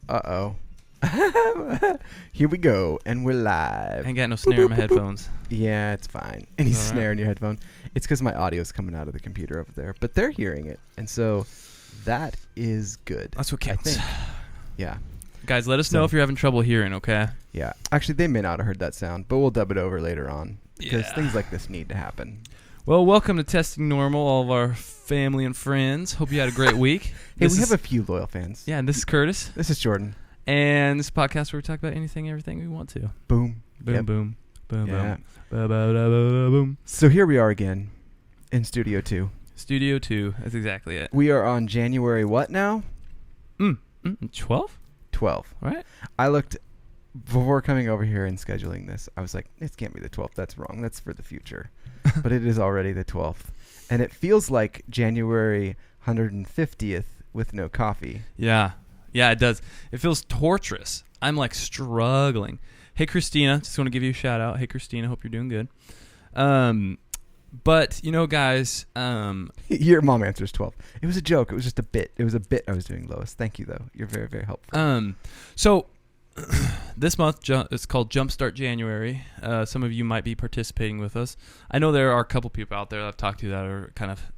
Uh-oh. Here we go, and we're live. I ain't got no snare in my headphones. Yeah, it's fine. Any All snare right. in your headphone. It's because my audio's coming out of the computer over there, but they're hearing it, and so that is good. That's what I counts. think. Yeah, Guys, let us So- know if you're having trouble hearing, okay? yeah. Actually, they may not have heard that sound, but we'll dub it over later on because Yeah. things like this need to happen. Well, welcome to Testing Normal, all of our family and friends. Hope you had a great week. Hey, This we is- have a few loyal fans. Yeah, and this is Curtis. This is Jordan. And this is a podcast where we talk about anything, everything we want to. Boom. Boom, Yep. boom, boom, Yeah. boom. Boom. So here we are again in Studio 2. Studio 2. That's exactly it. We are on January what now? 12? 12. Right? I looked before coming over here and scheduling this. I was like, it can't be the 12th. That's wrong. That's for the future. But it is already the 12th. And it feels like January 150th with no coffee. Yeah. Yeah, it does. It feels torturous. I'm like struggling. Hey, Christina. Just want to give you a shout out. Hey, Christina. Hope you're doing good. But, you know, guys, Your mom answers 12. It was a joke. It was just a bit. It was a bit I was doing, Lois. Thank you, though. You're very, very helpful. So this month it's called Jumpstart January. Some of you might be participating with us. I know there are a couple people out there that I've talked to that are kind of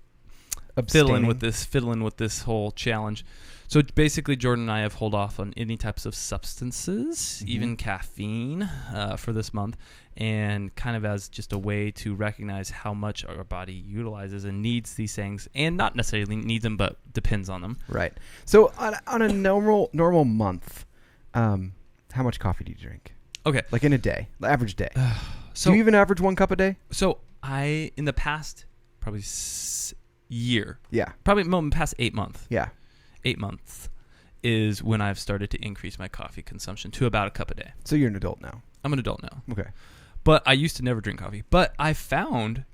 fiddling with this whole challenge. So basically, Jordan and I have held off on any types of substances, even caffeine, for this month, and kind of as just a way to recognize how much our body utilizes and needs these things, and not necessarily needs them, but depends on them. Right. So on a normal month, how much coffee do you drink? Okay. Like in a day, the average day. So Do you even average 1 cup a day? So I, in the past, probably year, Yeah. probably in the past 8 months, Yeah. 8 months is when I've started to increase my coffee consumption to about a cup a day. So you're an adult now. I'm an adult now. Okay. But I used to never drink coffee. But I found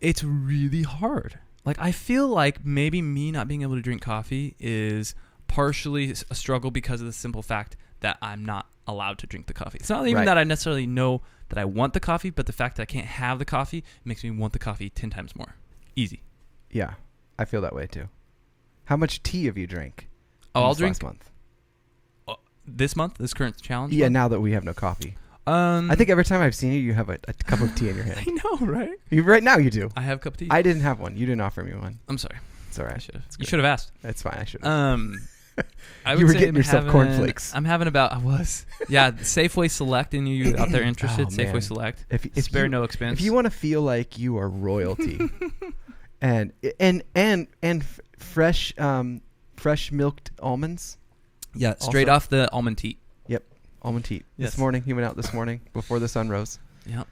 it's really hard. Like, I feel like maybe me not being able to drink coffee is partially a struggle because of the simple fact that I'm not allowed to drink the coffee. It's not even Right. that I necessarily know that I want the coffee, but the fact that I can't have the coffee makes me want the coffee 10 times more. Easy. Yeah. I feel that way too. How much tea have you drank? Oh, I'll this drink last month. this month, this current challenge. Yeah, month? now that we have no coffee. I I think every time I've seen you, you have a cup of tea in your hand. I know, right? Right now you do. I have a cup of tea. I didn't have one. You didn't offer me one. I'm sorry. It's all I right. should have. It's You good. should have asked. It's fine. I should. I You would were say getting I'm yourself having- cornflakes. I'm having about. I was. Yeah, Safeway Select. Any of you out there interested? Oh, Safeway man. Select. if Spare you, no expense. if you want to feel like you are royalty, and fresh milked almonds. yeah, straight also- off the almond tea. Almond tea. Yes. This morning, he went out this morning before the sun rose. Yep.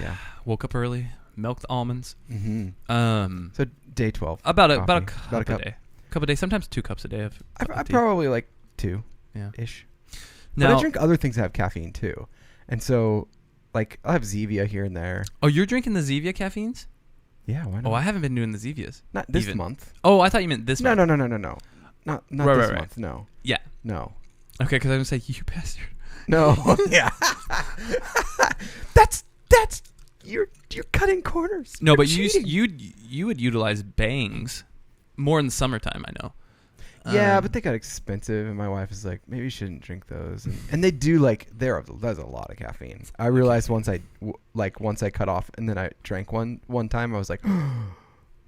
Yeah. Woke up early, milked almonds. Mm-hmm. So day 12. About a coffee. cup a day. Cup a day. Sometimes 2 cups a day of I tea. probably like 2 Yeah. ish. Now, But I drink other things that have caffeine too, and so like I'll have Zevia here and there. oh, you're drinking the Zevia caffeines? Yeah, why not? Oh, I haven't been doing the Zevias. Not this even. month. Oh, I thought you meant this No, month. no. Not Right, this right. month. No. Yeah. No. Okay, because I was going to say, you bastard. No. Yeah. that's you're cutting corners. No, You're but cheating. you would utilize bangs more in the summertime, I know. Yeah, but they got expensive, and my wife is like, maybe you shouldn't drink those. And they do there's a lot of caffeine. I realized once I cut off, and then I drank one time, I was like,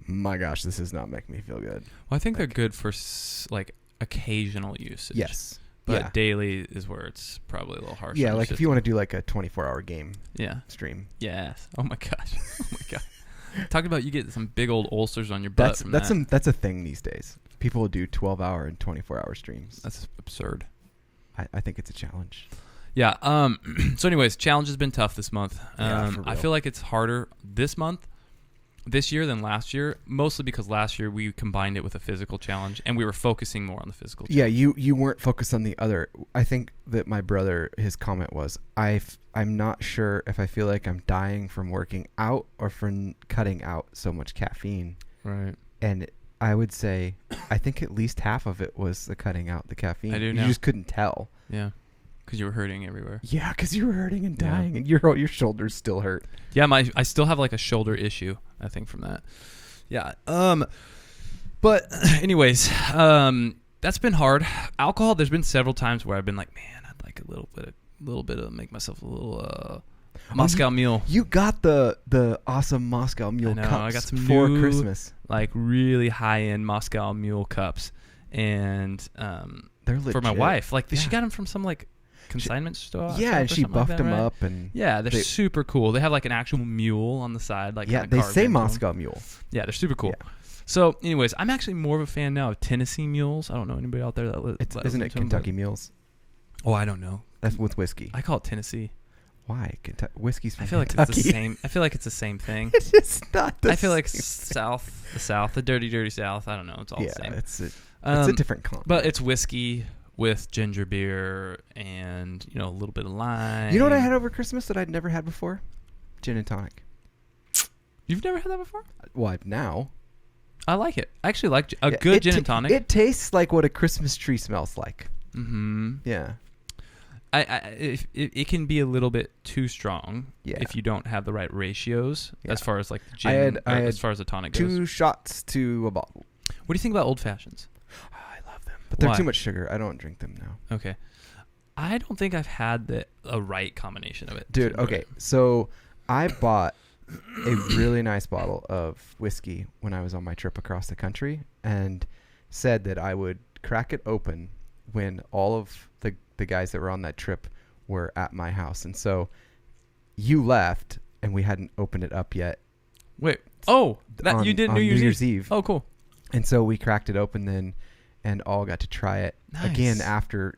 my gosh, this does not make me feel good. Well, I think they're good for like occasional usage. Yes. But yeah. daily is where it's probably a little harsh. Yeah, like if you want to do like a 24-hour game Yeah. stream. Yes. Oh my gosh. Oh my god. Talking about you get some big old ulcers on your butt. That's a thing these days. People do 12-hour and 24-hour streams. That's absurd. I think it's a challenge. Yeah. So, anyways, challenge has been tough this month. Yeah, for I real. feel like it's harder this year than last year, mostly because last year we combined it with a physical challenge, and we were focusing more on the physical challenge. Yeah, you weren't focused on the other. I think that my brother, his comment was, I'm not sure if I feel like I'm dying from working out or from cutting out so much caffeine. Right. And I would say, I think at least half of it was the cutting out the caffeine. I do You now. just couldn't tell. Yeah. Because you were hurting everywhere. Yeah, because you were hurting and Yeah. dying, and your shoulders still hurt. Yeah, I still have like a shoulder issue, I think, from that. Yeah. But anyways, that's been hard. Alcohol. There's been several times where I've been like, man, I'd like a little bit of make myself a little Moscow Mule. You got the awesome Moscow Mule cups. I got some for new, Christmas. Like really high end Moscow Mule cups, and they're legit. For my wife. Like she got them from some like consignment store. Yeah, and she buffed them right? up, and they're super cool. They have like an actual mule on the side. Like they say Moscow Mule. Yeah, they're super cool. Yeah. So, anyways, I'm actually more of a fan now of Tennessee mules. I don't know anybody out there that Isn't it Kentucky Mules? Oh, I don't know. That's with whiskey. I call it Tennessee. Why? Whiskey's from I feel Kentucky. like it's the same. I feel like it's the same thing. It's not. I feel like the South, the dirty South. I don't know. It's all the same. It's a different continent. But it's whiskey with ginger beer and a little bit of lime. You know what I had over Christmas that I'd never had before? Gin and tonic. You've never had that before? Well, now. I like it. I actually like a good gin and tonic. It tastes like what a Christmas tree smells like. Mm-hmm. Yeah. It can be a little bit too strong if you don't have the right ratios as far as like gin, as far as the tonic goes. 2 shots to a bottle. What do you think about old fashions? Oh, I love them, but they're too much sugar. I don't drink them now. Okay, I don't think I've had a right combination of it, dude. Okay, so I bought a really nice bottle of whiskey when I was on my trip across the country, and said that I would crack it open when all of the guys that were on that trip were at my house. And so you left and we hadn't opened it up yet. Wait. Oh, you did New Year's Eve. Oh, cool. And so we cracked it open then and all got to try it again after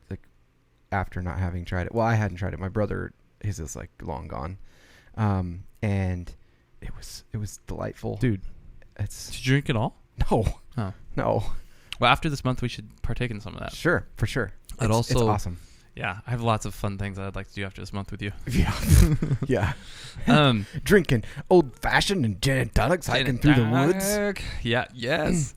not having tried it. Well, I hadn't tried it. My brother, his is like long gone. And it was delightful. Dude. Did you drink it all? No. Oh. No. Well, after this month, we should partake in some of that. Sure, for sure. It's awesome. Yeah, I have lots of fun things I'd like to do after this month with you. Yeah. Yeah. Drinking old fashioned and gin and tonics, hiking through the woods. Yeah, yes.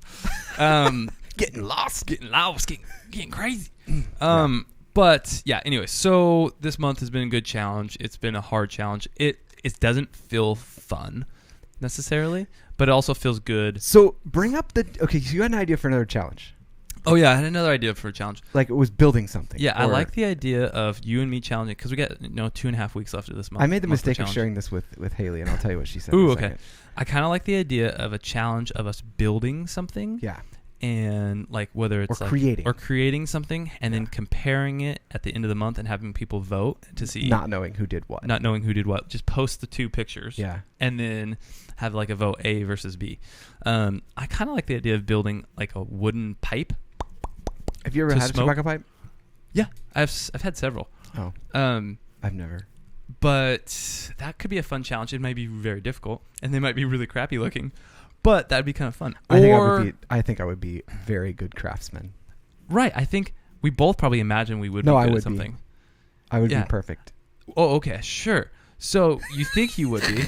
Getting lost, getting crazy. But yeah, anyway, so this month has been a good challenge. It's been a hard challenge. It doesn't feel fun necessarily, but it also feels good. So bring up so you had an idea for another challenge. Oh, yeah, I had another idea for a challenge. Like it was building something. Yeah, I like the idea of you and me challenging, because we got 2.5 weeks left of this month. I made the mistake of sharing this with Haley, and I'll tell you what she said. Ooh, okay. I kind of like the idea of a challenge of us building something. Yeah. And like whether it's creating something and then comparing it at the end of the month and having people vote to see. Not knowing who did what. Just post the 2 pictures. Yeah. And then have like a vote A versus B. I kind of like the idea of building like a wooden pipe. Have you ever had a tobacco pipe? Yeah, I've had several. Oh, I've never. But that could be a fun challenge. It might be very difficult, and they might be really crappy looking, but that'd be kind of fun. I think I would be very good craftsman. Right. I think we both probably imagine we would be good at something. I would be perfect. Oh, okay, sure. So you think you would be.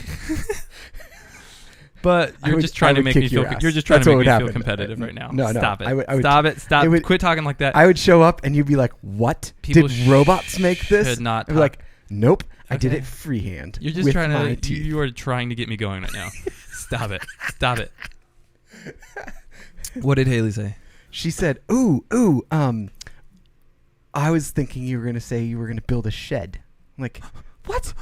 But you're just trying to make me feel. You're just trying to make me feel competitive right now. No, stop it. I would, Stop. Quit talking like that. I would show up and you'd be like, "What? Did robots make this?" Should not. I'd be like, "Nope, I did it freehand." You're just trying to. You are trying to get me going right now. Stop it. Stop it. What did Haley say? She said, "Ooh. I was thinking you were gonna say you were gonna build a shed." I'm like, what?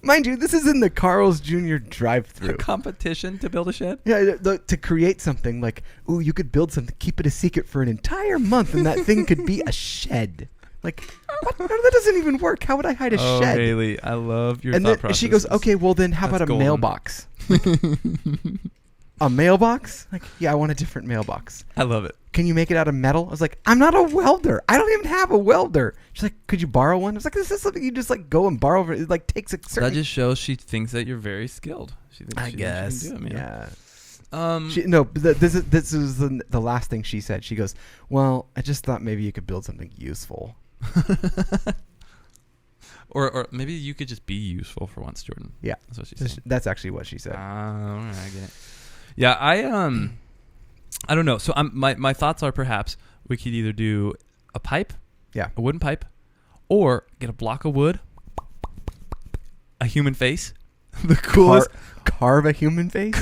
Mind you, this is in the Carl's Jr. drive-thru. A competition to build a shed? Yeah, to create something like, ooh, you could build something, keep it a secret for an entire month, and that thing could be a shed. Like, what? No, that doesn't even work. How would I hide a shed? Oh, Haley, I love your thought process. And she goes, okay, well then how about a mailbox? Like, a mailbox? Like, yeah, I want a different mailbox. I love it. Can you make it out of metal? I was like, I'm not a welder. I don't even have a welder. She's like, could you borrow one? I was like, this is something you just like go and borrow. It like takes a certain... That just shows she thinks that you're very skilled. She thinks I guess. She can do it, yeah. This is the last thing she said. She goes, well, I just thought maybe you could build something useful. Or maybe you could just be useful for once, Jordan. Yeah. That's what she said. That's actually what she said. All right, I get it. Yeah, I don't know. So my thoughts are perhaps we could either do a pipe, a wooden pipe, or get a block of wood, a human face, the coolest, carve a human face.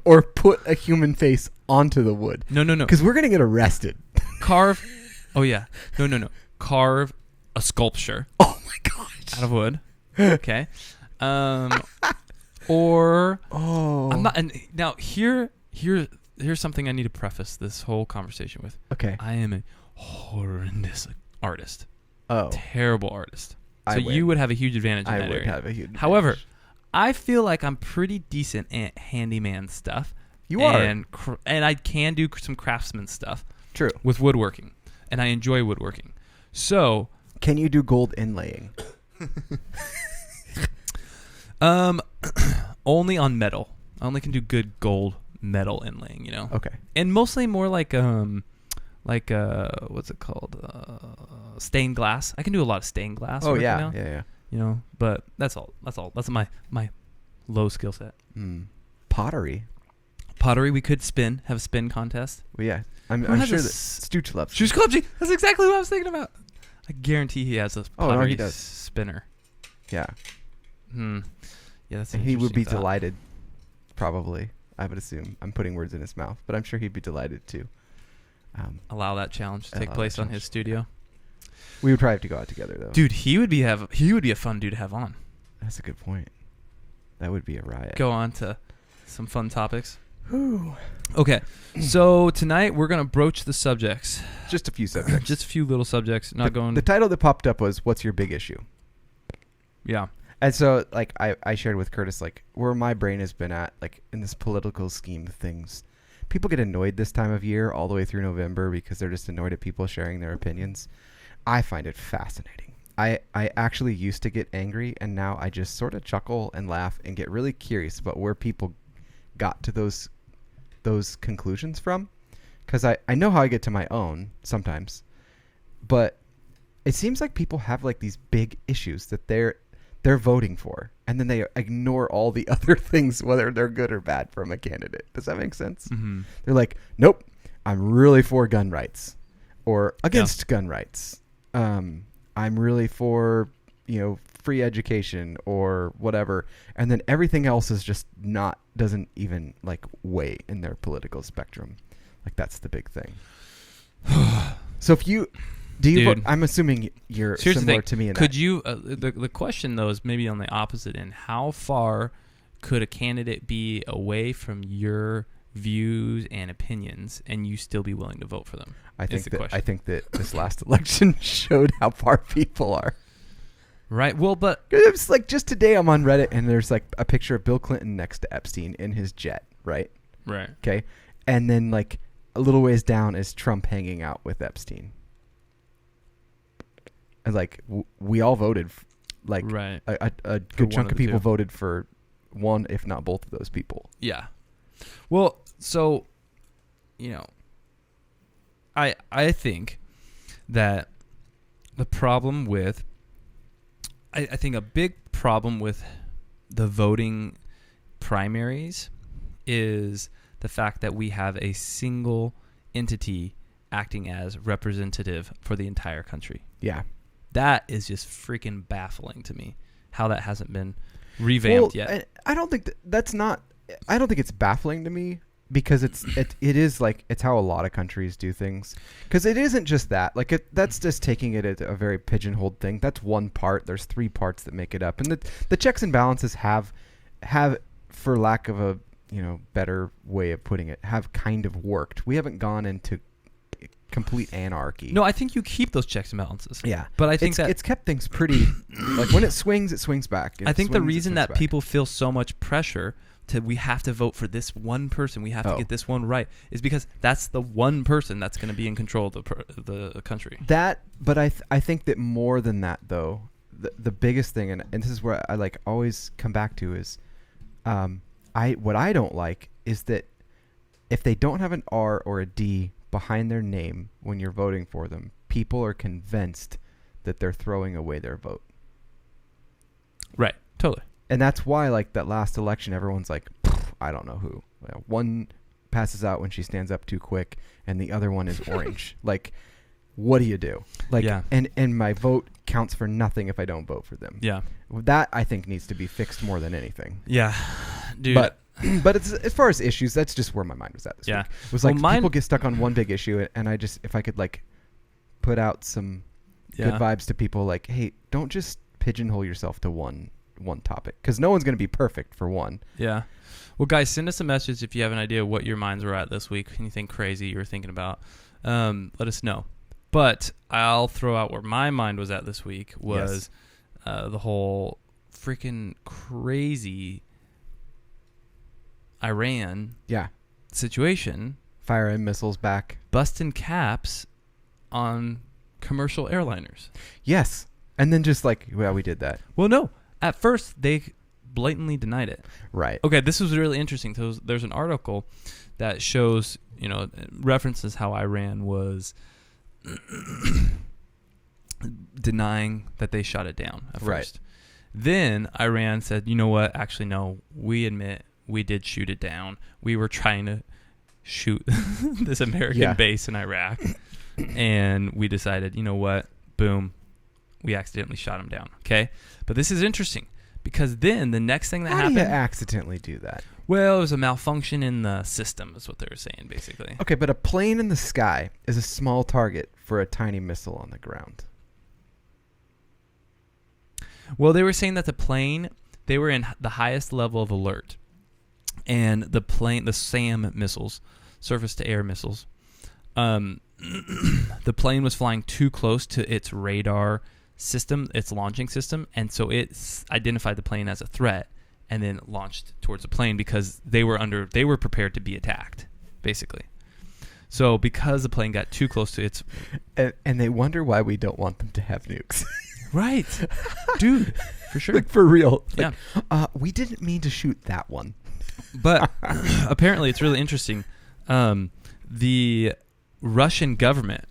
or put a human face onto the wood. No. Because we're gonna get arrested. Carve. Oh yeah. No. Carve a sculpture. Oh my gosh. Out of wood. Okay. Or I'm not. And now here's something I need to preface this whole conversation with. Okay. I am a horrendous artist. Oh. Terrible artist. So I win. you would have a huge advantage in that area. I would have a huge advantage. However, I feel like I'm pretty decent at handyman stuff. You are. And I can do some craftsman stuff. True. With woodworking. And I enjoy woodworking. So. Can you do gold inlaying? Only on metal. I only can do good gold metal inlaying, you know? Okay. And mostly more like what's it called? Stained glass. I can do a lot of stained glass. Oh work, yeah, you know? yeah. You know, but that's all. That's my low skill set. Pottery. Pottery. We could have a spin contest. Well, yeah. I'm sure that Stooch loves. Stooch, that's exactly what I was thinking about. I guarantee he has a pottery spinner. Yeah. Yeah, that's. And he would be thought. delighted. Probably, I would assume. I'm putting words in his mouth, but I'm sure he'd be delighted too. Allow that challenge to take place on his studio. We would probably have to go out together though. Dude, he would be a fun dude to have on. That's a good point. That would be a riot. Go on to some fun topics. Whew. Okay, so tonight we're gonna broach the subjects. Just a few subjects. Just a few little subjects. The title that popped up was "What's your big issue?" Yeah. And so, like, I shared with Curtis, like, where my brain has been at, like, in this political scheme of things. People get annoyed this time of year all the way through November because they're just annoyed at people sharing their opinions. I find it fascinating. I actually used to get angry, and now I just sort of chuckle and laugh and get really curious about where people got to those conclusions from. Because I know how I get to my own sometimes. But it seems like people have, like, these big issues that they're voting for, and then they ignore all the other things, whether they're good or bad, from a candidate. Does that make sense? Mm-hmm. They're like, nope, I'm really for gun rights or against gun rights. I'm really for, free education or whatever. And then everything else is just doesn't even like weigh in their political spectrum. Like, that's the big thing. So if you... Do you? Vote? I'm assuming you're similar to me in that. Could you? The question though is maybe on the opposite end. How far could a candidate be away from your views and opinions, and you still be willing to vote for them? I think that this last election showed how far people are. Right. Well, but it's like just today I'm on Reddit and there's like a picture of Bill Clinton next to Epstein in his jet. Right. Right. Okay. And then like a little ways down is Trump hanging out with Epstein. And like we all voted, right. a good chunk of people voted for one, if not both of those people. Yeah. Well, so, I think that the problem with, I think a big problem with the voting primaries is the fact that we have a single entity acting as representative for the entire country. Yeah. That is just freaking baffling to me, how that hasn't been revamped yet. I don't think I don't think it's baffling to me, because it is like, it's how a lot of countries do things. Because it isn't just that. Like, that's just taking it as a very pigeonholed thing. That's one part. There's three parts that make it up. And the checks and balances have, for lack of a better way of putting it, have kind of worked. We haven't gone into complete anarchy. No, I think you keep those checks and balances. Yeah. But I think that it's kept things pretty, like, when it swings back. I think the reason that people feel so much pressure we have to vote for this one person, we have to get this one right, is because that's the one person that's going to be in control of the country. But I think that more than that, though, the biggest thing, and this is where I like always come back to, is what I don't like is that if they don't have an R or a D behind their name when you're voting for them, people are convinced that they're throwing away their vote. Right. Totally. And that's why, like, that last election, everyone's like, I don't know who. One passes out when she stands up too quick, and the other one is orange. Like, what do you do? Like, yeah. And my vote counts for nothing if I don't vote for them. Yeah. That, I think, needs to be fixed more than anything. Yeah. Dude. But But it's, as far as issues, that's just where my mind was at this week. It was like people get stuck on one big issue, and I just, if I could like put out some good vibes to people, like, hey, don't just pigeonhole yourself to one topic, because no one's going to be perfect for one. Yeah. Well, guys, send us a message if you have an idea what your minds were at this week, anything crazy you were thinking about. Let us know. But I'll throw out where my mind was at this week was the whole freaking crazy Iran situation. Firing missiles back. Busting caps on commercial airliners. Yes. And then just like, well, we did that. Well, no. At first, they blatantly denied it. Right. Okay, this was really interesting. So there's an article that shows, references how Iran was denying that they shot it down at first. Right. Then Iran said, you know what? Actually, no, we admit we did shoot it down. We were trying to shoot this American base in Iraq. And we decided, you know what? Boom. We accidentally shot them down. Okay? But this is interesting because then the next thing that happened... How do you accidentally do that? Well, it was a malfunction in the system is what they were saying, basically. Okay, but a plane in the sky is a small target for a tiny missile on the ground. Well, they were saying that the plane, they were in the highest level of alert. And the plane, the SAM missiles, surface-to-air missiles, the plane was flying too close to its radar system, its launching system, and so it identified the plane as a threat and then launched towards the plane because they were prepared to be attacked, basically. So because the plane got too close to its... And they wonder why we don't want them to have nukes. Right. Dude, for sure. Like, for real. Yeah. Like, we didn't mean to shoot that one. But apparently it's really interesting. The Russian government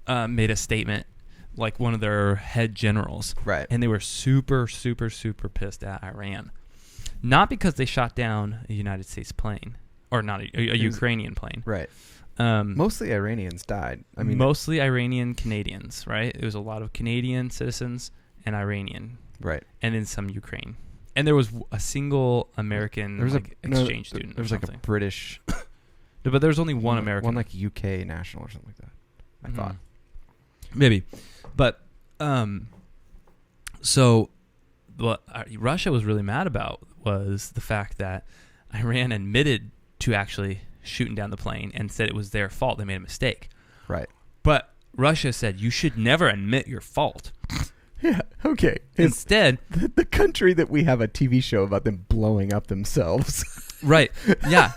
made a statement, like one of their head generals. Right. And they were super, super, super pissed at Iran. Not because they shot down a United States plane, or not a Ukrainian plane. Right. Mostly Iranians died. I mean, mostly Iranian Canadians, right? It was a lot of Canadian citizens and Iranian. Right. And then some Ukraine. And there was a single American exchange student. There was like a British... No, but there was only one American. One like UK national or something like that, I thought. Maybe. But, so what Russia was really mad about was the fact that Iran admitted to actually shooting down the plane and said it was their fault. They made a mistake. Right. But Russia said you should never admit your fault. Yeah, okay. Instead... The country that we have a TV show about them blowing up themselves. Right. Yeah.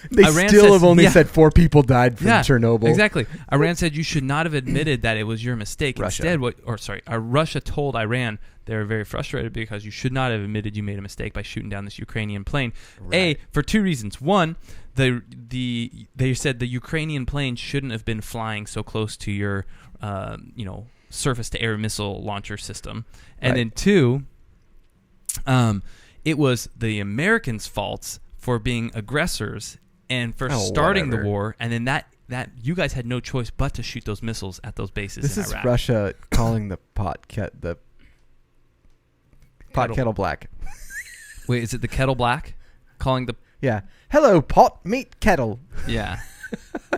They Iran still have only said 4 people died from Chernobyl. Exactly. Iran said you should not have admitted that it was your mistake. Russia. Instead, Russia told Iran they were very frustrated because you should not have admitted you made a mistake by shooting down this Ukrainian plane. Right. For 2 reasons. One, they said the Ukrainian plane shouldn't have been flying so close to your, surface-to-air missile launcher system. And then 2, it was the Americans' faults for being aggressors and for starting the war, and then that you guys had no choice but to shoot those missiles at those bases in Iraq. This is Russia calling the pot kettle black. Wait, is it the kettle black? Calling the... Yeah. Hello, pot, meet kettle. Yeah.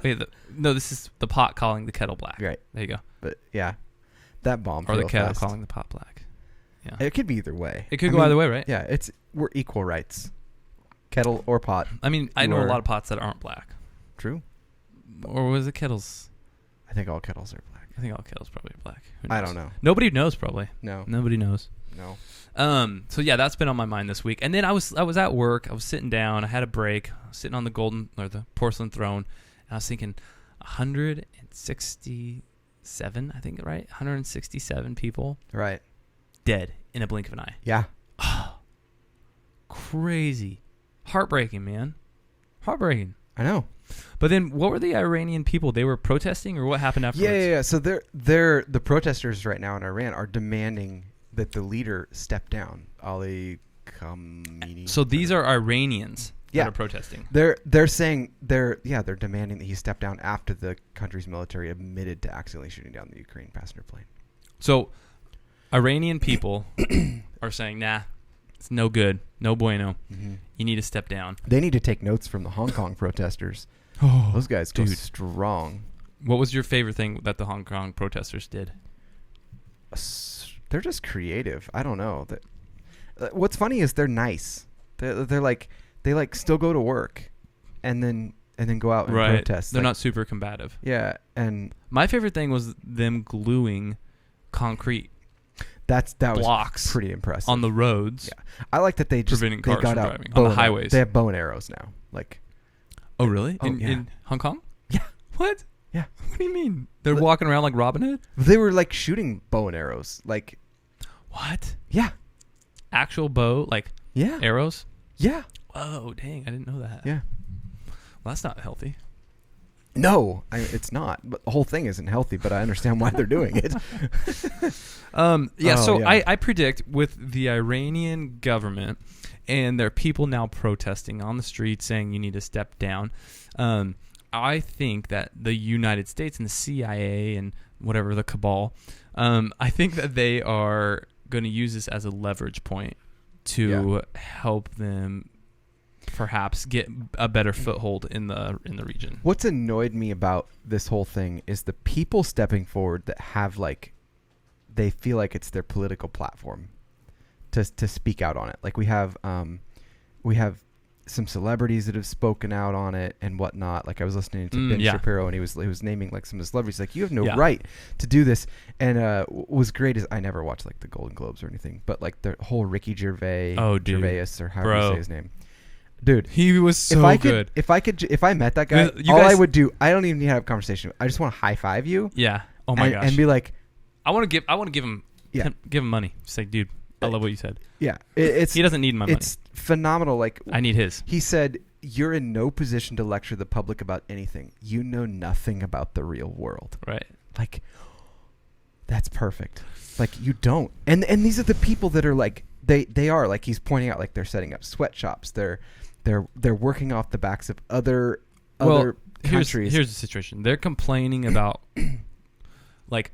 Wait, no, this is the pot calling the kettle black. Right. There you go. But, yeah. That bomb. Or the kettle calling the pot black. Yeah. It could be either way. It could go either way, right? Yeah, we're equal rights. Kettle or pot. I mean, I know a lot of pots that aren't black. True. Or was it kettles? I think all kettles are black. I think all kettles probably are black. I don't know. Nobody knows, probably. No. Nobody knows. No. So yeah, that's been on my mind this week. And then I was at work. I was sitting down. I had a break. I was sitting on the porcelain throne, and I was thinking, 167, I think, right? 167 people. Right. Dead in a blink of an eye. Yeah. Oh, crazy. Heartbreaking, man. Heartbreaking. I know. But then what were the Iranian people? They were protesting, or what happened afterwards? Yeah. So they're the protesters right now in Iran are demanding that the leader step down. Ali Khamenei. So these are Iranians that are protesting. They're saying they're demanding that he step down after the country's military admitted to accidentally shooting down the Ukraine passenger plane. So Iranian people are saying, nah, It's no good. No bueno. Mm-hmm. You need to step down. They need to take notes from the Hong Kong protesters. Oh, those guys go dude. strong. What was your favorite thing that the Hong Kong protesters did? They're just creative. I don't know. What's funny is they're nice. They're like they like still go to work, and then go out and protest. They're like, not super combative. Yeah, and my favorite thing was them gluing concrete that blocks was pretty impressive on the roads. Yeah, I like that they preventing cars got from out driving on the highways. They have bow and arrows now. Like, oh really? Oh, in Hong Kong? Yeah. What? Yeah. What do you mean? They're walking around like Robin Hood? They were like shooting bow and arrows. Like, what? Yeah. Actual bow, like arrows? Yeah. Oh dang! I didn't know that. Yeah. Well, that's not healthy. No, it's not. But the whole thing isn't healthy. But I understand why they're doing it. I predict with the Iranian government and their people now protesting on the street saying you need to step down. I think that the United States and the CIA and whatever the cabal, I think that they are going to use this as a leverage point to help them perhaps get a better foothold in the region. What's annoyed me about this whole thing is the people stepping forward that have like, they feel like it's their political platform to speak out on it. Like we have some celebrities that have spoken out on it and whatnot. Like I was listening to Ben Shapiro, and he was naming like some of the celebrities. Like, you have no right to do this. And what was great is I never watched like the Golden Globes or anything, but like the whole Ricky Gervais, Gervais or however you say his name. Dude, he was so good. If I met that guy, I would do, I don't even need to have a conversation. I just want to high five you. Yeah. Oh my gosh. And be like, I want to give him money. Say, dude, I love what you said. Yeah. He doesn't need my money. It's phenomenal. Like, I need his. He said, you're in no position to lecture the public about anything. You know nothing about the real world. Right. Like, that's perfect. Like, you don't. And these are the people that are like, they are like, he's pointing out, like, they're setting up sweatshops. They're working off the backs of other countries. Here's the situation. They're complaining about like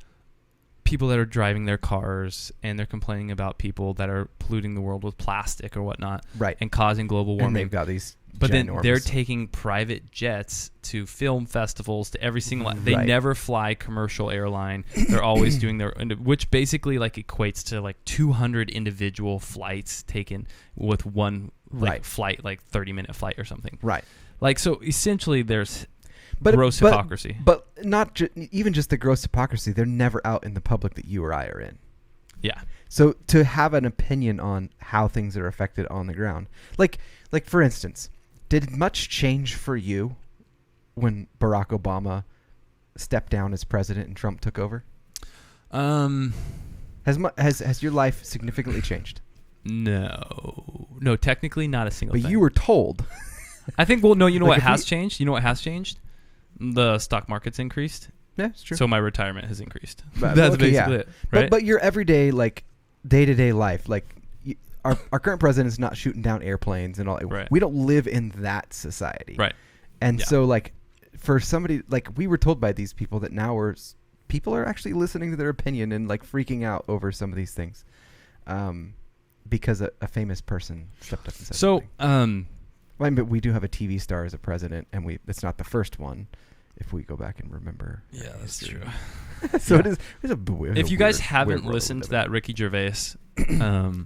people that are driving their cars, and they're complaining about people that are polluting the world with plastic or whatnot, right, and causing global warming. And they've got these, but then they're taking private jets to film festivals, to every single. They never fly commercial airline. They're always doing their, which basically like equates to like 200 individual flights taken with one flight, like 30-minute flight or something. Right. Like, so essentially, there's gross hypocrisy. But not even just the gross hypocrisy. They're never out in the public that you or I are in. Yeah. So to have an opinion on how things are affected on the ground, like for instance, did much change for you when Barack Obama stepped down as president and Trump took over? Has your life significantly changed? No, technically not a single thing. But you were told. I think, well, no, you know what has changed? You know what has changed? The stock market's increased. Yeah, it's true. So my retirement has increased. But, That's basically it, right? But your everyday, like, day-to-day life, like, our current president's not shooting down airplanes and all. Right. We don't live in that society. Right. And so, like, for somebody, like, we were told by these people that now people are actually listening to their opinion and, like, freaking out over some of these things. Because a famous person stepped up and said something. Well, but we do have a TV star as a president, and it's not the first one, if we go back and remember. Yeah, that's true. So it is. If you guys haven't listened to that Ricky Gervais,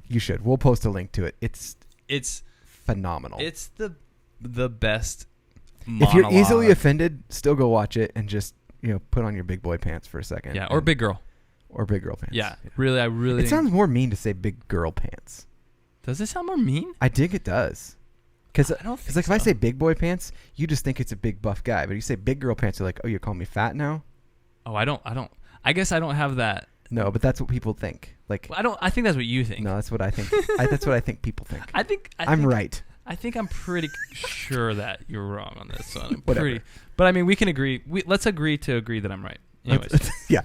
you should. We'll post a link to it. It's phenomenal. It's the best monologue. If you're easily offended, still go watch it and just put on your big boy pants for a second. Yeah, or big girl. Or big girl pants. Yeah, really, I really. It sounds more mean to say big girl pants. Does it sound more mean? I think it does. Because like if I say big boy pants, you just think it's a big buff guy. But you say big girl pants, you're like, oh, you're calling me fat now? Oh, I don't. I guess I don't have that. No, but that's what people think. Like, I think that's what you think. No, that's what I think. That's what I think people think. I'm right. I think I'm pretty sure that you're wrong on this one. Whatever. But I mean, we can agree. Let's agree to agree that I'm right. Anyways. Yeah.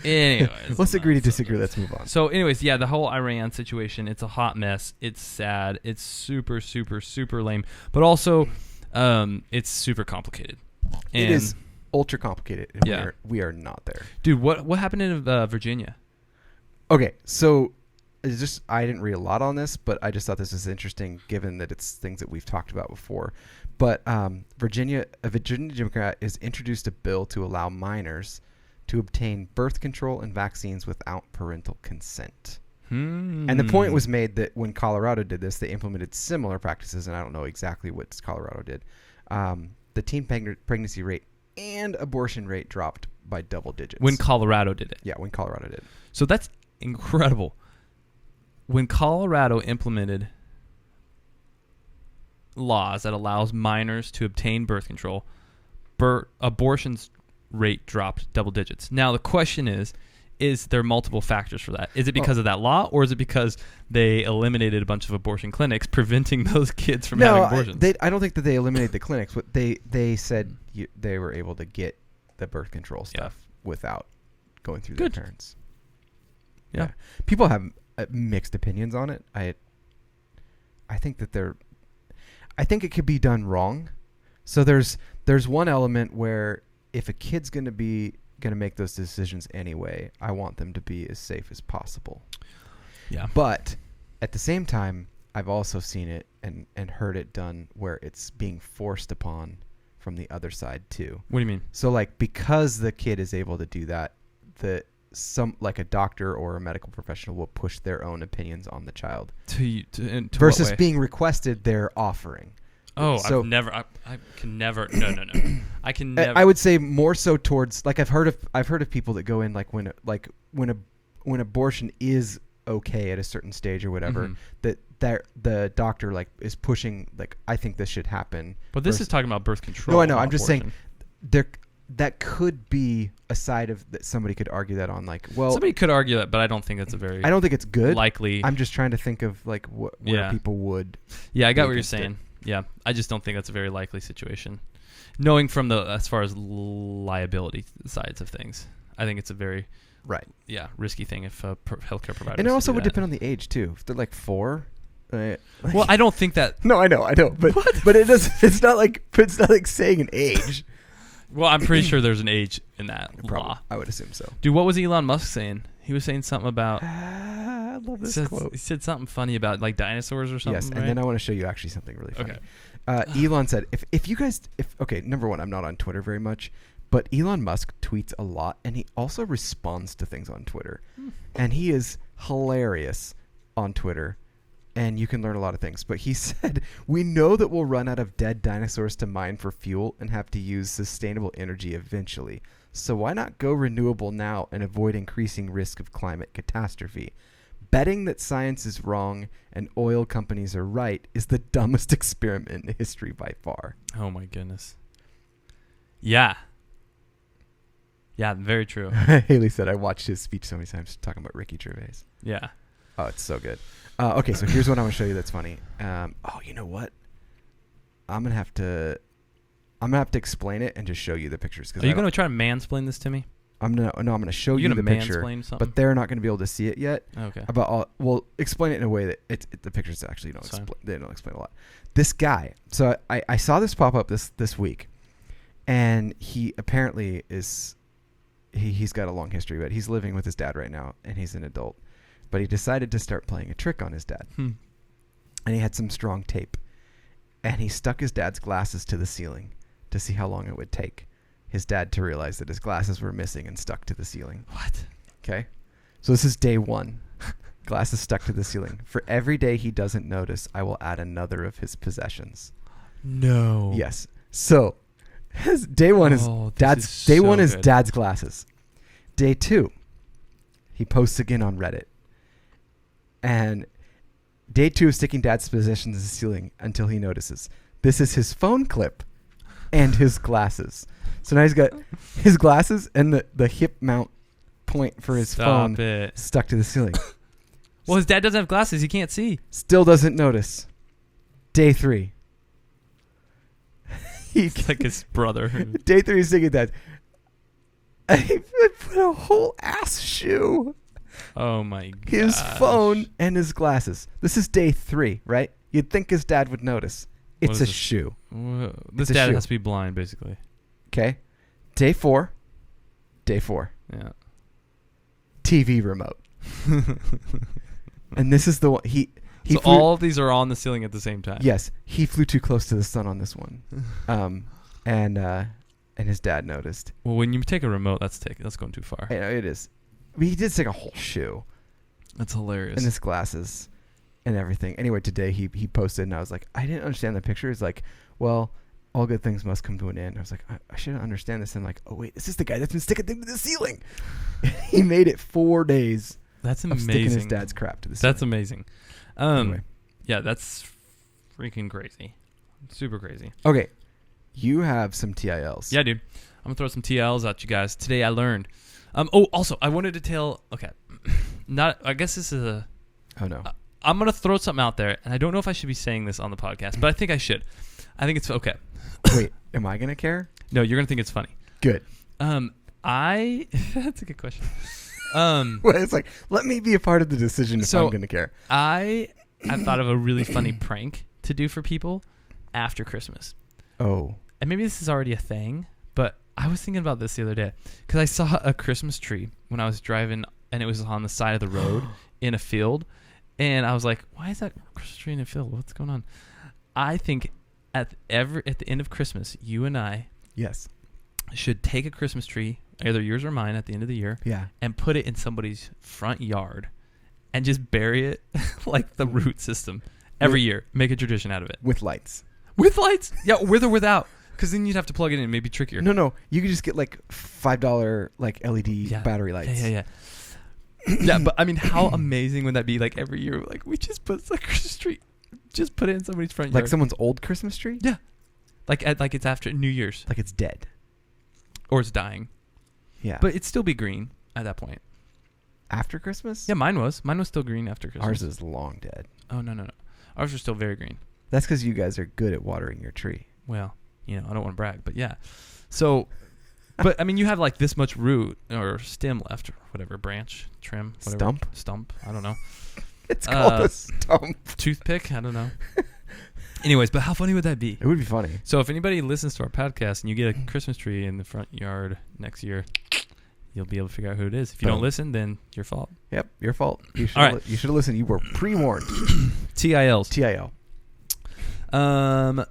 Anyways. Let's agree to disagree. Let's move on. So anyways, yeah, the whole Iran situation, it's a hot mess. It's sad. It's super, super, super lame. But also, it's super complicated. And it is ultra complicated. And we are not there. Dude, what happened in Virginia? Okay, so it's just I didn't read a lot on this, but I just thought this was interesting given that it's things that we've talked about before. But a Virginia Democrat has introduced a bill to allow minors to obtain birth control and vaccines without parental consent. And the point was made that when Colorado did this, they implemented similar practices, and I don't know exactly what Colorado did. The teen pregnancy rate and abortion rate dropped by double digits. When Colorado did it. Yeah, when Colorado did. So that's incredible. When Colorado implemented laws that allows minors to obtain birth control, abortions rate dropped double digits. Now the question is there multiple factors for that? Is it because of that law, or is it because they eliminated a bunch of abortion clinics, preventing those kids from having abortions? I don't think that they eliminated the clinics. But they said they were able to get the birth control stuff without going through their parents. Yeah. People have mixed opinions on it. I think that I think it could be done wrong. So there's one element where if a kid's going to make those decisions anyway, I want them to be as safe as possible. Yeah. But at the same time, I've also seen it and heard it done where it's being forced upon from the other side too. What do you mean? So like because the kid is able to do that, like a doctor or a medical professional will push their own opinions on the child to versus being requested they're offering. Oh, so I can never. No. I can never. I would say more so towards like I've heard of people that go in like when abortion is okay at a certain stage or whatever, that the doctor like is pushing like I think this should happen. But this is talking about birth control. No, I know. I'm just saying that could be a side of that somebody could argue that on like somebody could argue that, but I don't think that's I don't think it's good. Likely. I'm just trying to think of like where people would. Yeah, I got what you're saying. Yeah, I just don't think that's a very likely situation. Knowing from as far as liability sides of things, I think it's a very risky thing if a healthcare provider. And it also would depend on the age too. If they're like 4. Well, I don't think that. No, I know, but it does. It's not like saying an age. Well, I'm pretty sure there's an age in that law. I would assume so. Dude, what was Elon Musk saying? He was saying something about. I love this quote. He said something funny about like dinosaurs or something. Yes, and then I want to show you actually something really funny. Okay. Elon said, if you guys, number one, I'm not on Twitter very much, but Elon Musk tweets a lot, and he also responds to things on Twitter, and he is hilarious on Twitter. And you can learn a lot of things. But he said, we know that we'll run out of dead dinosaurs to mine for fuel and have to use sustainable energy eventually. So why not go renewable now and avoid increasing risk of climate catastrophe? Betting that science is wrong and oil companies are right is the dumbest experiment in history by far. Oh, my goodness. Yeah. Yeah, very true. Haley said, I watched his speech so many times talking about Ricky Gervais. Yeah. Oh, it's so good. Okay, so here's what I want to show you that's funny. You know what? I'm gonna have to explain it and just show you the pictures. Are you gonna try to mansplain this to me? I'm gonna show you the picture, but they're not gonna be able to see it yet. Okay. We'll explain it in a way that the pictures actually don't explain a lot. This guy. So I saw this pop up this week, and he apparently is he's got a long history, but he's living with his dad right now, and he's an adult. But he decided to start playing a trick on his dad. And he had some strong tape. And he stuck his dad's glasses to the ceiling to see how long it would take his dad to realize that his glasses were missing and stuck to the ceiling. What? Okay. So this is day 1. Glasses stuck to the ceiling. For every day he doesn't notice, I will add another of his possessions. No. Yes. So day 1 is dad's glasses. Day 2, he posts again on Reddit. And day 2 is sticking dad's possessions to the ceiling until he notices. This is his phone clip and his glasses. So now he's got his glasses and the hip mount point for his phone stuck to the ceiling. Well, his dad doesn't have glasses. He can't see. Still doesn't notice. Day 3. He's like his brother. Day 3 is sticking dad. He put a whole ass shoe. Oh my god. His phone and his glasses. This is day 3, right? You'd think his dad would notice. It's a shoe. This dad has to be blind, basically. Okay. Day 4. Yeah. TV remote. And this is the one he so flew, all of these are on the ceiling at the same time. Yes, he flew too close to the sun on this one. And his dad noticed. Well, when you take a remote, that's going too far. I know it is. But he did take a whole shoe. That's hilarious. And his glasses and everything. Anyway, today he posted, and I was like, I didn't understand the picture. He's like, well, all good things must come to an end. I was like, I shouldn't understand this. And I'm like, oh wait, this is the guy that's been sticking things to the ceiling. He made it 4 days. That's of amazing. Sticking his dad's crap to the ceiling. That's amazing. Anyway. Yeah, that's freaking crazy. Super crazy. Okay, you have some TILs. Yeah, dude. I'm gonna throw some TLs at you guys. Today I learned. Also, I wanted to tell. Okay, I guess this is a. Oh no. I'm gonna throw something out there, and I don't know if I should be saying this on the podcast, but I think I should. I think it's okay. Wait, am I gonna care? No, you're gonna think it's funny. Good. That's a good question. Well, it's like, let me be a part of the decision if I'm gonna care. I thought of a really funny prank to do for people after Christmas. Oh. And maybe this is already a thing, but I was thinking about this the other day because I saw a Christmas tree when I was driving, and it was on the side of the road in a field, and I was like, "Why is that Christmas tree in a field? What's going on?" I think at the end of Christmas, you and I should take a Christmas tree, either yours or mine, at the end of the year, and put it in somebody's front yard, and just bury it like the root system every year. Make a tradition out of it with lights. With lights, yeah, with or without. Because then you'd have to plug it in. Maybe trickier. No. You could just get like $5 like LED battery lights. Yeah. Yeah, but I mean, how amazing would that be? Like every year, like we just put a Christmas tree, just put it in somebody's front yard. Like someone's old Christmas tree. Yeah, like it's after New Year's. Like it's dead, or it's dying. Yeah, but it'd still be green at that point. After Christmas? Yeah, mine was still green after Christmas. Ours is long dead. Oh no, ours are still very green. That's because you guys are good at watering your tree. Well. I don't want to brag, but yeah. So, but I mean, you have like this much root or stem left, or whatever, branch, trim, whatever. Stump. I don't know. It's called a stump. Toothpick. I don't know. Anyways, but how funny would that be? It would be funny. So if anybody listens to our podcast and you get a Christmas tree in the front yard next year, you'll be able to figure out who it is. If you don't listen, then your fault. Yep, your fault. You should you should have listened. You were pre-warned. TILs. TIL.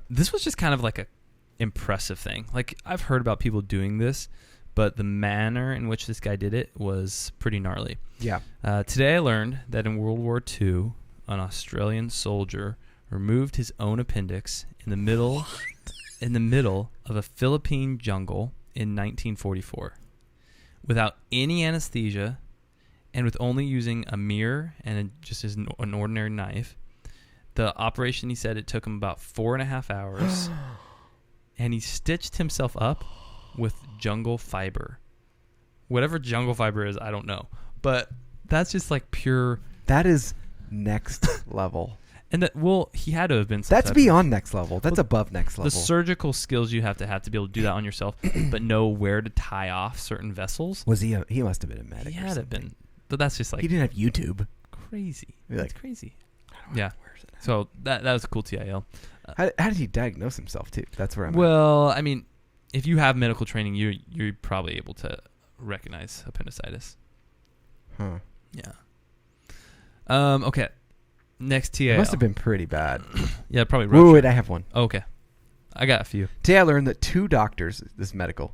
This was just kind of like a impressive thing. Like I've heard about people doing this, but the manner in which this guy did it was pretty gnarly. Yeah. Today I learned that in World War II, an Australian soldier removed his own appendix in the middle of a Philippine jungle in 1944 without any anesthesia and with only using a mirror and just an ordinary knife. The operation, he said, it took him about 4.5 hours. And he stitched himself up with jungle fiber. Whatever jungle fiber is, I don't know. But that's just like pure... That is next level. And he had to have been... That's beyond next level. That's above next level. The surgical skills you have to be able to do that on yourself, but know where to tie off certain vessels. Was he must have been a medic. He had to have been. But that's just like... He didn't have YouTube. Crazy. That's crazy. Yeah. So that was a cool TIL. How did he diagnose himself too? That's where I'm Well, I mean, if you have medical training, you're probably able to recognize appendicitis. Huh. Yeah. Okay. Next TIL. It must have been pretty bad. Yeah, probably. Wait, I have one. Okay. I got a few. Today I learned that 2 doctors, this medical,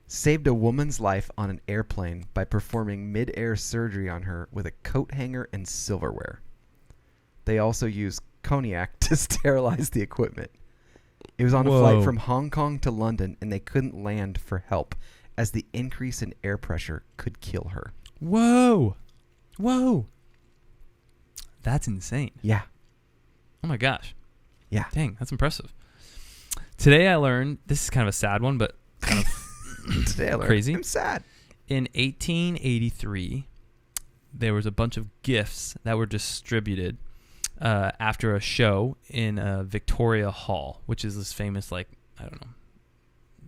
saved a woman's life on an airplane by performing mid-air surgery on her with a coat hanger and silverware. They also used cognac to sterilize the equipment. It was on a flight from Hong Kong to London, and they couldn't land for help as the increase in air pressure could kill her. Whoa. That's insane. Yeah. Oh my gosh. Yeah. Dang, that's impressive. Today I learned, this is kind of a sad one, but kind of Today I learned, crazy. I'm sad. In 1883, there was a bunch of gifts that were distributed after a show in Victoria Hall, which is this famous, like, I don't know,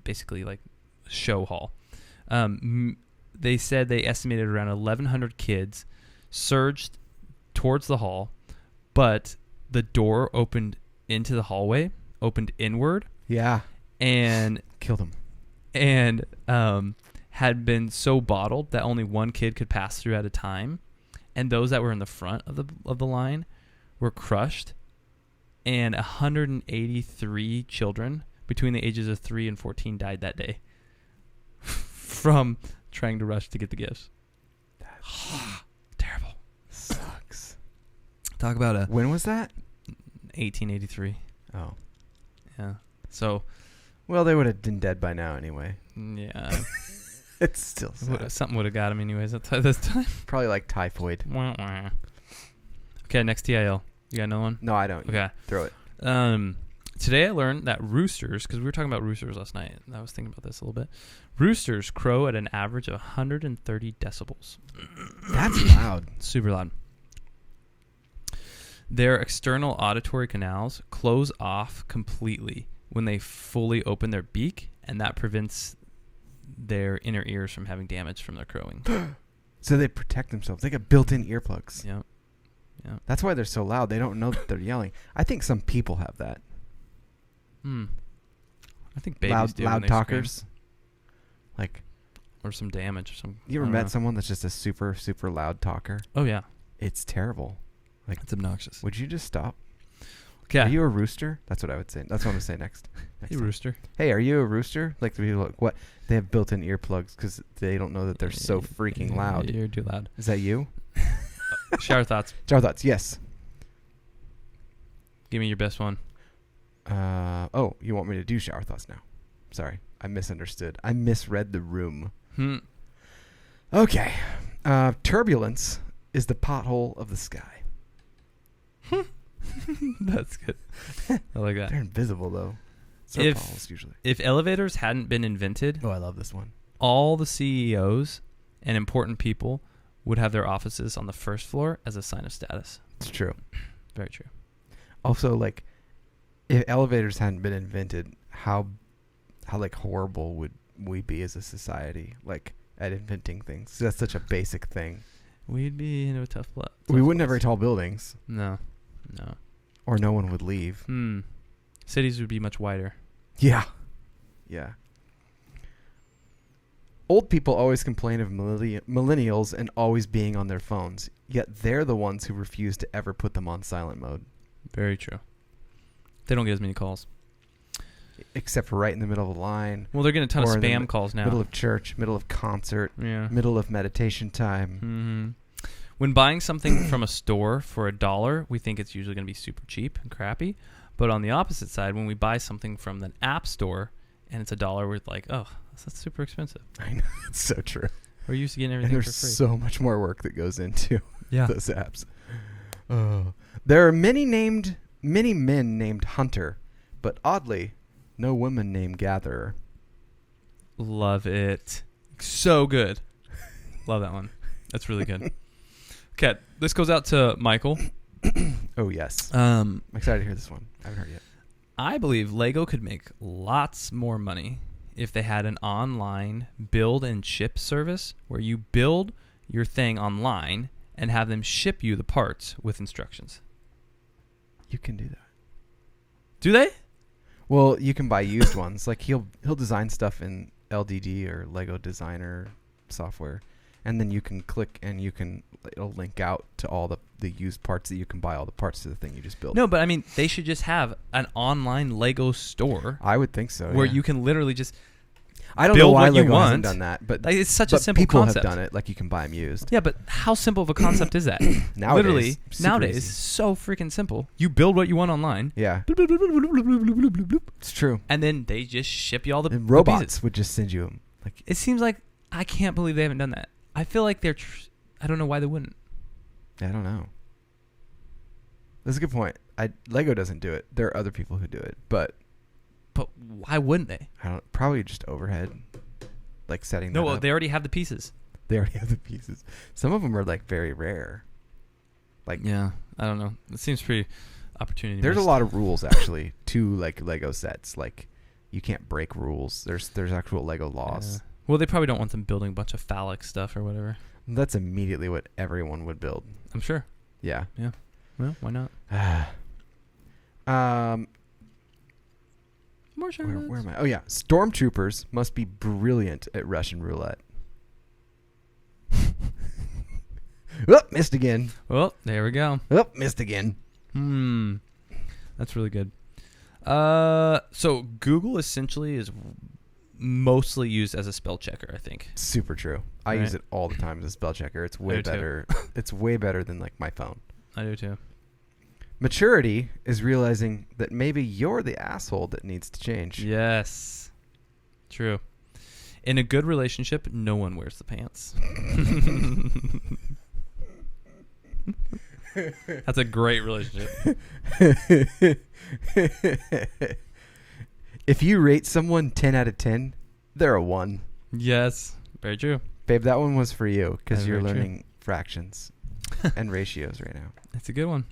basically like show hall. They said they estimated around 1,100 kids surged towards the hall, but the door opened into the hallway, opened inward. Yeah. And killed them. And had been so bottled that only one kid could pass through at a time. and those that were in the front of the line were crushed, and 183 children between the ages of 3 and 14 died that day from trying to rush to get the gifts. Terrible. Sucks. Talk about When was that? 1883. Oh. Yeah. So. Well, they would have been dead by now anyway. Yeah. It's still sad. Something would have got him anyways at this time. Probably like typhoid. Okay, next TIL. You got another one? No, I don't. Okay. Throw it. Today I learned that roosters, because we were talking about roosters last night, and I was thinking about this a little bit. Roosters crow at an average of 130 decibels. That's loud. Super loud. Their external auditory canals close off completely when they fully open their beak, and that prevents their inner ears from having damage from their crowing. So they protect themselves. They got built-in earplugs. Yep. Yeah. That's why they're so loud. They don't know that they're yelling. I think some people have that. I think babies do when loud they talkers. scream. Like, or some damage or some. you ever met someone that's just a super, super loud talker? Oh yeah, It's terrible. Like, it's obnoxious. would you just stop? Okay. Are you a rooster? That's what I would say. That's what I'm gonna say next. Hey, time. rooster. Hey, are you a rooster? Like the people, like, what? They have built-in earplugs because they don't know that they're so freaking loud. You're too loud. Is that you? Shower thoughts. Shower thoughts. Yes. Give me your best one. Oh, you want me to do shower thoughts now? Sorry, I misunderstood. I misread the room. Okay. Turbulence is the pothole of the sky. That's good. I like that. They're invisible though. So potholes usually. If elevators hadn't been invented, Oh, I love this one. all the CEOs and important people would have their offices on the first floor as a sign of status. It's true. Very true. Also, like, if elevators hadn't been invented, how like horrible would we be as a society? Like at inventing things. That's such a basic thing. We'd be in a tough We wouldn't have very tall buildings. No. Or no one would leave. Cities would be much wider. Yeah. Yeah. Old people always complain of millennials and always being on their phones, yet they're the ones who refuse to ever put them on silent mode. Very true. They don't get as many calls. Except for right in the middle of a line. Well, they're getting a ton of spam calls now. Middle of church, middle of concert, middle of meditation time. When buying something from a store for $1, we think it's usually going to be super cheap and crappy. But on the opposite side, when we buy something from an app store and it's $1, we're like, oh, that's super expensive. I know. It's so true. We're used to getting everything for free. There's so much more work that goes into those apps. Oh. There are many men named Hunter, but oddly, no woman named Gatherer. Love it. So good. Love that one. That's really good. Okay, this goes out to Michael. Oh, yes. I'm excited to hear this one. I haven't heard it yet. I believe Lego could make lots more money if they had an online build and ship service where you build your thing online and have them ship you the parts with instructions. You can do that. Do they? Well, you can buy used ones. Like he'll design stuff in LDD or Lego Designer software, and then you can click and it'll link out to all the used parts that you can buy all the parts to the thing you just built. No, but I mean they should just have an online Lego store. I would think so. Where you can literally just I don't know why Lego hasn't done that, but like, it's such a simple people concept. Have done it. Like you can buy them used. Yeah, but how simple of a concept is that? Nowadays, nowadays, so freaking simple. You build what you want online. Yeah, it's true. And then they just ship you all the robots pieces. would just send you them. Like it seems like I can't believe they haven't done that. I feel like they're. I don't know why they wouldn't. I don't know. That's a good point. Lego doesn't do it. There are other people who do it, but why wouldn't they? Probably just overhead, like setting. No, well, they already have the pieces. They already have the pieces. Some of them are like very rare. Like yeah, I don't know. It seems pretty opportunity. There's a lot of rules actually to like Lego sets. Like you can't break rules. There's actual Lego laws. Yeah. Well, they probably don't want them building a bunch of phallic stuff or whatever. That's immediately what everyone would build. I'm sure. Yeah. Yeah. Well, why not? More where am I? Oh yeah, stormtroopers must be brilliant at Russian roulette. Oh, missed again. Well, there we go. Oh, missed again. That's really good. So Google essentially is mostly used as a spell checker, I think. Super true. I use it all the time as a spell checker. It's way better. It's way better than like my phone. I do too. Maturity is realizing that maybe you're the asshole that needs to change. Yes. True. In a good relationship, no one wears the pants. That's a great relationship. If you rate someone 10 out of 10, they're a 1. Yes. Very true. Babe, that one was for you because you're very learning fractions and ratios right now. That's a good one.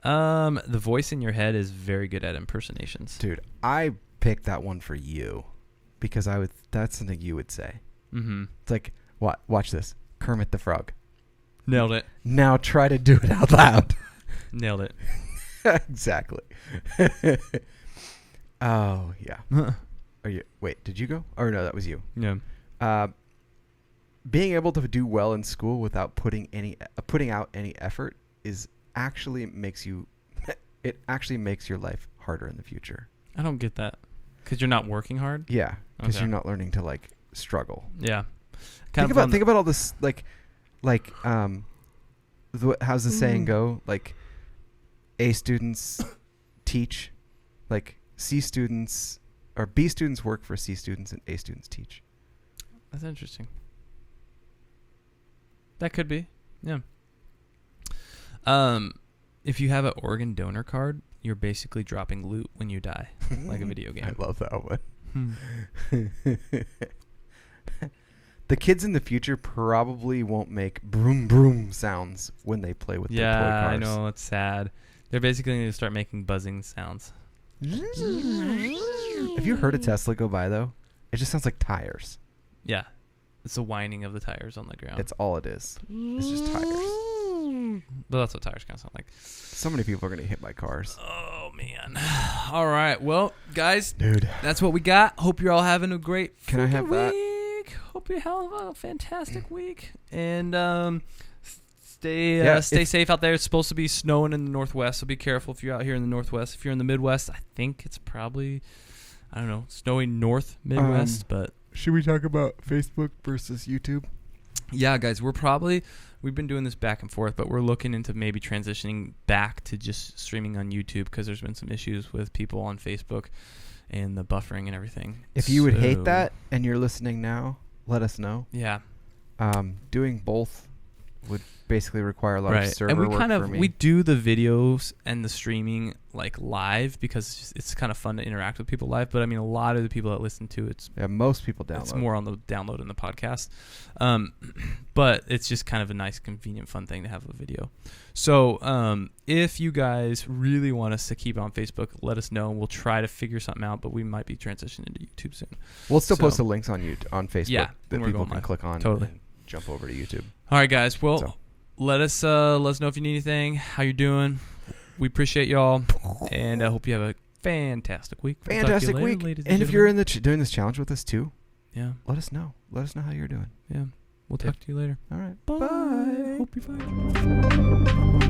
The voice in your head is very good at impersonations. Dude, I picked that one for you because that's something you would say. Mm-hmm. It's like, watch this. Kermit the Frog. Nailed it. Now try to do it out loud. Nailed it. Exactly. Oh, yeah. Wait, did you go? Or no, that was you. Yeah. Being able to do well in school without putting out any effort makes your life harder in the future. I don't get that. Because you're not working hard? Yeah, because Okay. you're not learning to like struggle. Yeah. Think about all this how's the saying go? Like A students teach, like C students or B students work for C students and A students teach. That's interesting. That could be. Yeah. If you have an organ donor card, you're basically dropping loot when you die, like a video game. I love that one. The kids in the future probably won't make broom broom sounds when they play with their toy cars. Yeah, I know. It's sad. They're basically going to start making buzzing sounds. Have you heard a Tesla go by, though? It just sounds like tires. Yeah. It's the whining of the tires on the ground. It's all it is. It's just tires. But that's what tires kind of sound like. So many people are going to get hit by cars. Oh, man. All right. Well, guys. Dude. That's what we got. Hope you're all having a great Can I have week. that? Hope you have a fantastic week. And stay safe out there. It's supposed to be snowing in the Northwest, so be careful if you're out here in the Northwest. If you're in the Midwest, I think it's probably, I don't know, snowy North Midwest. But should we talk about Facebook versus YouTube? Yeah, guys, we've been doing this back and forth, but we're looking into maybe transitioning back to just streaming on YouTube because there's been some issues with people on Facebook and the buffering and everything. If you would hate that and you're listening now, let us know. Yeah. Doing both would basically require a lot of server work for me. We do the videos and the streaming like live because it's kind of fun to interact with people live. But I mean, a lot of the people that listen to most people download. It's more on the download in the podcast. But it's just kind of a nice, convenient, fun thing to have a video. So if you guys really want us to keep it on Facebook, let us know. We'll try to figure something out, but we might be transitioning into YouTube soon. We'll still post the links on Facebook that people can click on. Totally. And jump over to YouTube. All right, guys. Well, let us know if you need anything, how you're doing. We appreciate y'all, and I hope you have a fantastic week. Fantastic week. And if you're doing this challenge with us too, yeah, let us know. Let us know how you're doing. Yeah, we'll talk to you later. All right. Bye. Bye. Hope you find